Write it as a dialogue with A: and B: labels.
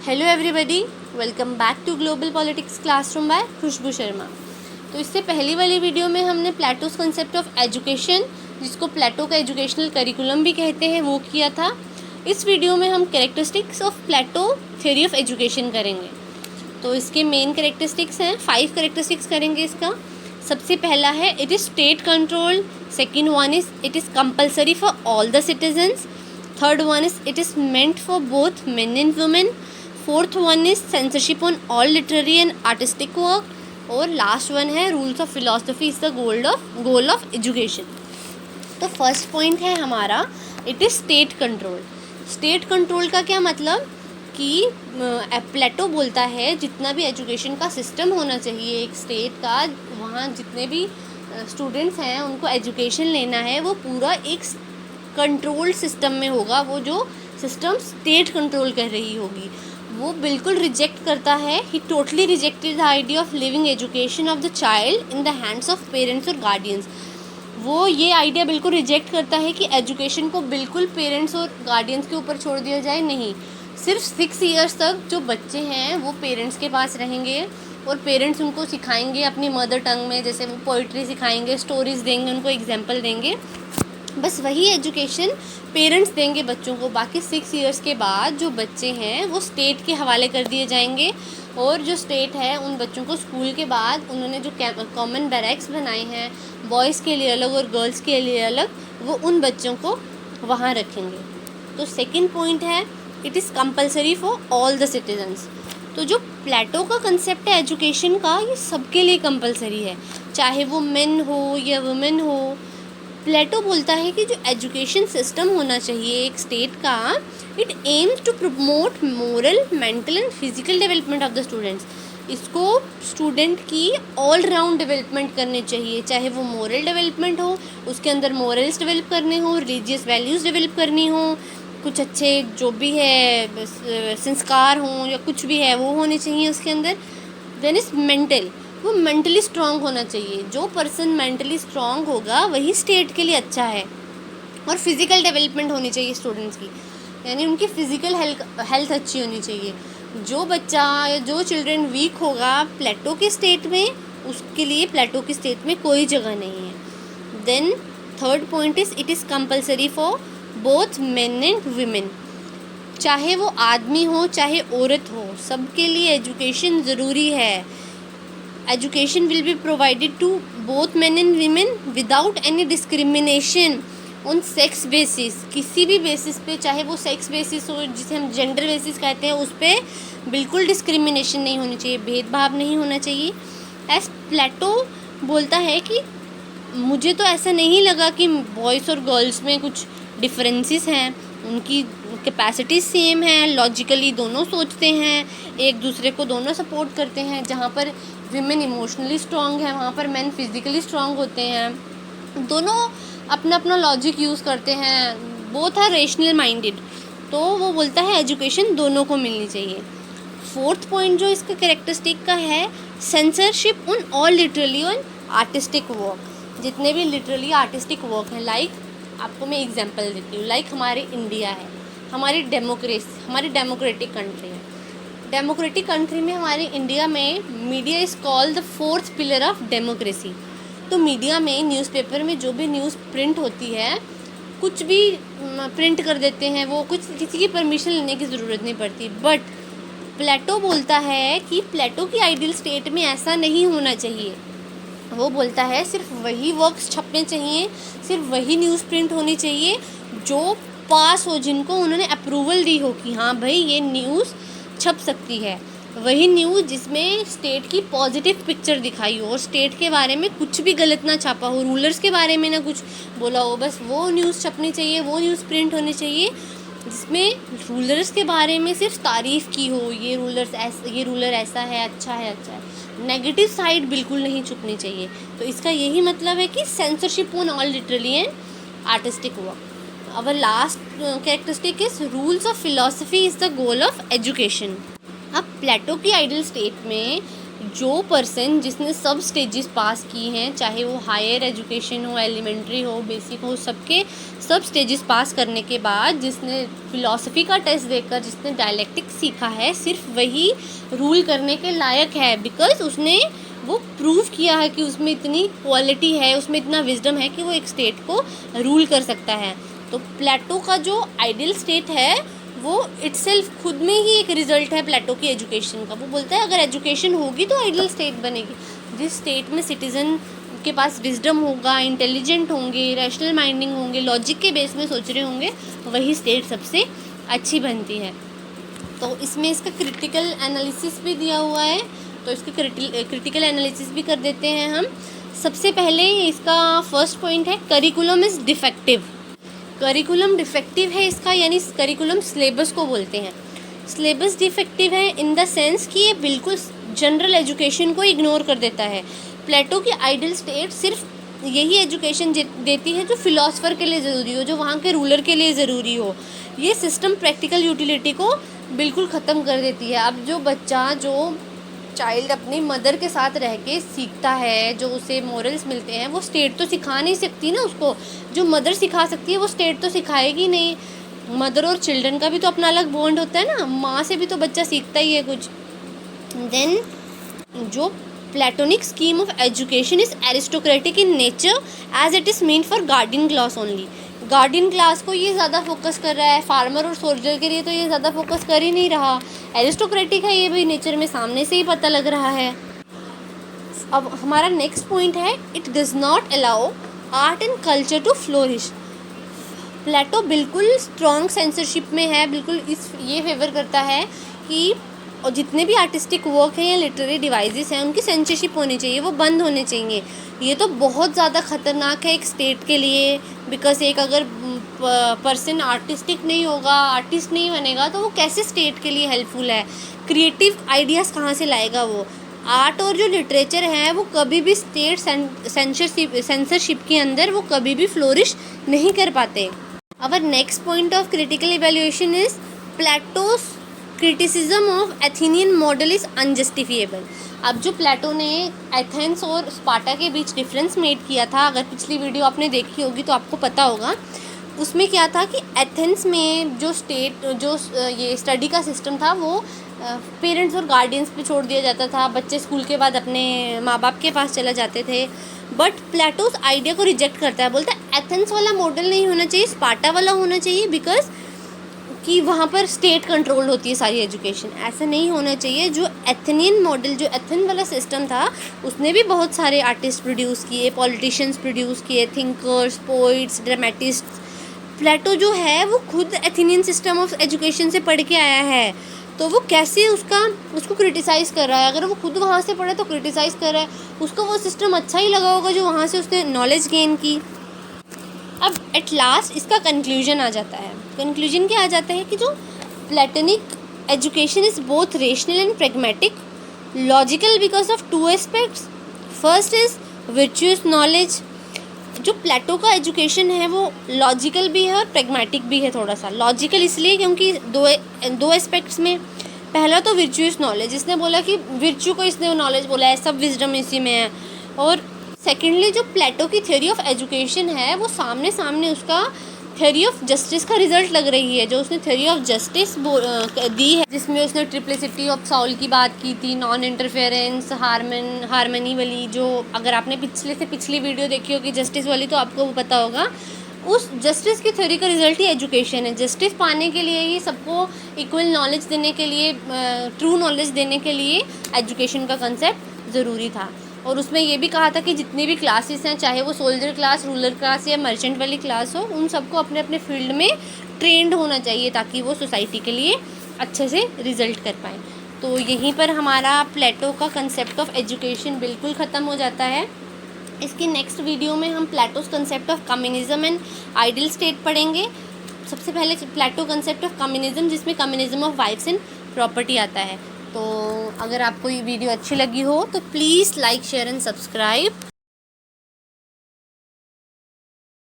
A: Hello everybody, welcome back to global politics classroom by Khushboo Sharma. तो इससे पहली वाली वीडियो में हमने प्लेटोस कॉन्सेप्ट ऑफ एजुकेशन, जिसको प्लेटो का एजुकेशनल करिकुलम भी कहते हैं, वो किया था। इस वीडियो में हम characteristics of Plato theory of education करेंगे। तो इसके मेन कैरेक्टरिस्टिक्स हैं, 5 कैरेक्टरिस्टिक्स करेंगे इसका। सबसे पहला है it is state control, second one is it is compulsory for all the citizens, third one is it is meant for both men and women, fourth one is censorship on all literary and artistic work, और last one है rules of philosophy is the goal of education. तो first point है हमारा it is state control. State control का क्या मतलब कि प्लेटो बोलता है जितना भी एजुकेशन का सिस्टम होना चाहिए एक स्टेट का, वहाँ जितने भी स्टूडेंट्स हैं उनको एजुकेशन लेना है, वो पूरा एक कंट्रोल्ड सिस्टम में होगा। वो जो सिस्टम स्टेट कंट्रोल कर रही होगी, वो बिल्कुल रिजेक्ट करता है। He totally rejected the idea of living education of the child in the hands of parents और गार्डियंस। वो ये आइडिया बिल्कुल रिजेक्ट करता है कि एजुकेशन को बिल्कुल पेरेंट्स और गार्डियंस के ऊपर छोड़ दिया जाए। नहीं, सिर्फ 6 ईयर्स तक जो बच्चे हैं वो पेरेंट्स के पास रहेंगे और पेरेंट्स उनको सिखाएंगे अपनी मदर टंग में, जैसे वो पोइट्री सिखाएंगे, स्टोरीज़ देंगे, उनको एग्जाम्पल देंगे। बस वही एजुकेशन पेरेंट्स देंगे बच्चों को। बाकी 6 ईयर्स के बाद जो बच्चे हैं वो स्टेट के हवाले कर दिए जाएंगे, और जो स्टेट है उन बच्चों को स्कूल के बाद उन्होंने जो कॉमन बैरक्स बनाए हैं बॉयज़ के लिए अलग और गर्ल्स के लिए अलग, वो उन बच्चों को वहाँ रखेंगे। तो सेकंड पॉइंट है it is compulsory for all the citizens. तो जो प्लेटो का कंसेप्ट है एजुकेशन का, ये सबके लिए कंपलसरी है, चाहे वो मेन हो या वुमेन हो। प्लेटो बोलता है कि जो एजुकेशन सिस्टम होना चाहिए एक स्टेट का, it aims to promote moral, mental and physical development of the students. इसको स्टूडेंट की ऑल राउंड डेवलपमेंट करनी चाहिए, चाहे वो मोरल डेवलपमेंट हो, उसके अंदर मोरल्स डेवलप करने हो, रिलीजियस वैल्यूज़ डेवलप करनी हो, कुछ अच्छे जो भी है संस्कार हों या कुछ भी है वो होने चाहिए उसके अंदर। देन इज़ मेंटल, वो मेंटली स्ट्रांग होना चाहिए। जो पर्सन मेंटली स्ट्रांग होगा वही स्टेट के लिए अच्छा है। और फिज़िकल डेवलपमेंट होनी चाहिए स्टूडेंट्स की, यानी उनकी फ़िज़िकल हेल्थ अच्छी होनी चाहिए। जो बच्चा या जो चिल्ड्रन वीक होगा प्लेटो के स्टेट में, उसके लिए प्लेटो की स्टेट में कोई जगह नहीं है। Then third point is it is compulsory for both men and women. चाहे वो आदमी हो चाहे औरत हो, सबके लिए एजुकेशन ज़रूरी है। Education will be provided to both men and women without any discrimination on sex basis। किसी भी बेसिस पे, चाहे वो सेक्स बेसिस हो जिसे हम जेंडर बेसिस कहते हैं, उस पर बिल्कुल डिस्क्रिमिनेशन नहीं होनी चाहिए, भेदभाव नहीं होना चाहिए। एज प्लेटो बोलता है कि मुझे तो ऐसा नहीं लगा कि बॉयज़ और गर्ल्स में कुछ डिफरेंसेस हैं, उनकी कैपेसिटी सेम है, लॉजिकली दोनों सोचते हैं, एक दूसरे को दोनों सपोर्ट करते हैं। जहाँ पर विमेन इमोशनली स्ट्रांग है वहाँ पर मेन फिज़िकली स्ट्रांग होते हैं, दोनों अपना अपना लॉजिक यूज़ करते हैं, बोथ आर रेशनल माइंडेड। तो वो बोलता है एजुकेशन दोनों को मिलनी चाहिए। फोर्थ पॉइंट जो इसका कैरेक्टरिस्टिक का है, censorship on all literally on artistic work. जितने भी लिटरली आर्टिस्टिक वर्क हैं, लाइक आपको मैं एग्जांपल देती हूँ, लाइक हमारे इंडिया है, हमारी डेमोक्रेटिक कंट्री है। डेमोक्रेटिक कंट्री में, हमारे इंडिया में, media is called the 4th pillar of democracy. तो मीडिया में, न्यूज़पेपर में जो भी न्यूज़ प्रिंट होती है, कुछ भी प्रिंट कर देते हैं, वो कुछ किसी की परमिशन लेने की ज़रूरत नहीं पड़ती। बट प्लेटो बोलता है कि प्लेटो की आइडियल स्टेट में ऐसा नहीं होना चाहिए। वो बोलता है सिर्फ वही वर्क्स छपने चाहिए, सिर्फ वही न्यूज़ प्रिंट होनी चाहिए जो पास हो, जिनको उन्होंने अप्रूवल दी हो कि हाँ भाई ये न्यूज़ छप सकती है। वही न्यूज़ जिसमें स्टेट की पॉजिटिव पिक्चर दिखाई हो और स्टेट के बारे में कुछ भी गलत ना छापा हो, रूलर्स के बारे में ना कुछ बोला हो, बस वो न्यूज़ छपनी चाहिए, वो न्यूज़ प्रिंट होनी चाहिए जिसमें रूलर्स के बारे में सिर्फ तारीफ़ की हो, ये रूलर ऐसा है, अच्छा है। नेगेटिव साइड बिल्कुल नहीं छुपनी चाहिए। तो इसका यही मतलब है कि censorship on all literally and artistic work. Our last characteristic is rules of philosophy is the goal of education। अब प्लेटो की आइडियल स्टेट में जो पर्सन जिसने सब स्टेजेस पास की हैं, चाहे वो हायर एजुकेशन हो, एलिमेंट्री हो, बेसिक हो, सबके सब स्टेजेस पास करने के बाद जिसने फ़िलॉसफी का टेस्ट देकर जिसने डायलेक्टिक्स सीखा है, सिर्फ वही रूल करने के लायक है, बिकॉज उसने वो प्रूव किया है कि उसमें इतनी क्वालिटी है, उसमें इतना विजडम है कि वो एक स्टेट को रूल कर सकता है। तो प्लेटो का जो आइडियल स्टेट है वो इटसेल्फ खुद में ही एक रिज़ल्ट है प्लेटो की एजुकेशन का। वो बोलता है अगर एजुकेशन होगी तो आइडियल स्टेट बनेगी। जिस स्टेट में सिटीज़न के पास विजडम होगा, इंटेलिजेंट होंगे, रैशनल माइंडिंग होंगे, लॉजिक के बेस में सोच रहे होंगे, वही स्टेट सबसे अच्छी बनती है। तो इसमें इसका क्रिटिकल एनालिसिस भी दिया हुआ है, तो इसके क्रिटिकल एनालिसिस भी कर देते हैं हम। सबसे पहले इसका फर्स्ट पॉइंट है curriculum is defective. Curriculum defective है इसका, यानी करिकुलम सिलेबस को बोलते हैं। सिलेबस डिफेक्टिव है इन द सेंस कि ये बिल्कुल जनरल एजुकेशन को इग्नोर कर देता है। प्लेटो की आइडियल स्टेट सिर्फ यही एजुकेशन देती है जो फिलोसफर के लिए ज़रूरी हो, जो वहाँ के रूलर के लिए ज़रूरी हो। ये सिस्टम प्रैक्टिकल यूटिलिटी को बिल्कुल ख़त्म कर देती है। अब जो बच्चा, जो चाइल्ड अपनी मदर के साथ रह के सीखता है, जो उसे मोरल्स मिलते हैं, वो स्टेट तो सिखा नहीं सकती ना उसको। जो मदर सिखा सकती है वो स्टेट तो सिखाएगी नहीं। मदर और चिल्ड्रन का भी तो अपना अलग बॉन्ड होता है ना, माँ से भी तो बच्चा सीखता ही है कुछ। देन जो Platonic scheme of education is aristocratic in nature as it is mean for guardian class only. Guardian class को ये ज़्यादा फोकस कर रहा है, फार्मर और सोल्जर के लिए तो ये ज़्यादा फोकस कर ही नहीं रहा। एरिस्टोक्रेटिक है ये भी नेचर में, सामने से ही पता लग रहा है। अब हमारा नेक्स्ट पॉइंट है it does not allow art and culture to flourish. Plato बिल्कुल स्ट्रॉन्ग सेंसरशिप में है, बिल्कुल ये फेवर करता है कि और जितने भी आर्टिस्टिक वर्क हैं या लिटरेरी डिवाइसेस हैं उनकी सेंसरशिप होनी चाहिए, वो बंद होने चाहिए। ये तो बहुत ज़्यादा ख़तरनाक है एक स्टेट के लिए, बिकॉज एक अगर पर्सन आर्टिस्टिक नहीं होगा, आर्टिस्ट नहीं बनेगा, तो वो कैसे स्टेट के लिए हेल्पफुल है। क्रिएटिव आइडियाज़ कहाँ से लाएगा वो। आर्ट और जो लिटरेचर है वो कभी भी स्टेट सेंसरशिप के अंदर वो कभी भी फ्लोरिश नहीं कर पाते। Our next point of critical evaluation is Plato's criticism of Athenian model is unjustifiable. अब जो प्लेटो ने एथेंस और स्पार्टा के बीच डिफरेंस मेड किया था, अगर पिछली वीडियो आपने देखी होगी तो आपको पता होगा, उसमें क्या था कि एथेंस में जो ये स्टडी का सिस्टम था वो पेरेंट्स और गार्डियंस पे छोड़ दिया जाता था। बच्चे स्कूल के बाद अपने माँ बाप के पास चले जाते थे। बट प्लेटो उस आइडिया को रिजेक्ट करता है, बोलता है एथेंस वाला मॉडल नहीं होना चाहिए, स्पार्टा वाला होना चाहिए, बिकॉज कि वहाँ पर स्टेट कंट्रोल होती है सारी एजुकेशन। ऐसा नहीं होना चाहिए। जो एथेनियन मॉडल, जो एथेन वाला सिस्टम था, उसने भी बहुत सारे आर्टिस्ट प्रोड्यूस किए, पॉलिटिशियंस प्रोड्यूस किए, थिंकर्स, पोइट्स, ड्रामेटिस्ट्स। प्लेटो जो है वो खुद एथेनियन सिस्टम ऑफ एजुकेशन से पढ़ के आया है, तो वो कैसे उसको क्रिटिसाइज़ कर रहा है। अगर वो खुद वहाँ से पढ़े तो क्रिटिसाइज़ कर रहा है, उसको वो सिस्टम अच्छा ही लगा होगा जो वहाँ से उसने नॉलेज गेन की। अब एट लास्ट इसका कंक्लूजन आ जाता है। कंक्लूजन क्या आ जाता है कि जो platonic education is both rational and pragmatic, logical because of two aspects. First is virtuous knowledge. जो प्लेटो का एजुकेशन है वो लॉजिकल भी है और प्रैग्मेटिक भी है। थोड़ा सा लॉजिकल इसलिए क्योंकि दो एस्पेक्ट्स में। पहला तो वर्चुअस नॉलेज, इसने बोला कि वर्च्यू को इसने नॉलेज बोला है, सब विजडम इसी में है। और सेकेंडली जो प्लेटो की थ्योरी ऑफ एजुकेशन है वो सामने उसका थ्योरी ऑफ जस्टिस का रिजल्ट लग रही है। जो उसने थ्योरी ऑफ जस्टिस दी है, जिसमें उसने ट्रिप्लिसिटी ऑफ सॉल की बात की थी, नॉन इंटरफेरेंस, हारमनी वाली। जो अगर आपने पिछली वीडियो देखी होगी जस्टिस वाली तो आपको वो पता होगा। उस जस्टिस की थ्योरी का रिजल्ट ही एजुकेशन है। जस्टिस पाने के लिए ही, सबको इक्वल नॉलेज देने के लिए, ट्रू नॉलेज देने के लिए एजुकेशन का कंसेप्ट ज़रूरी था। और उसमें ये भी कहा था कि जितनी भी क्लासेस हैं, चाहे वो सोल्जर क्लास, रूलर क्लास या मर्चेंट वाली क्लास हो, उन सबको अपने अपने फील्ड में ट्रेंड होना चाहिए ताकि वो सोसाइटी के लिए अच्छे से रिज़ल्ट कर पाएँ। तो यहीं पर हमारा प्लेटो का कंसेप्ट ऑफ एजुकेशन बिल्कुल ख़त्म हो जाता है। इसकी नेक्स्ट वीडियो में हम Plato's concept of communism and ideal state पढ़ेंगे। सबसे पहले प्लेटो कंसेप्ट ऑफ कम्युनिज्म, जिसमें communism of wifes and property आता है। तो अगर आपको ये वीडियो अच्छी लगी हो तो please like, share and subscribe.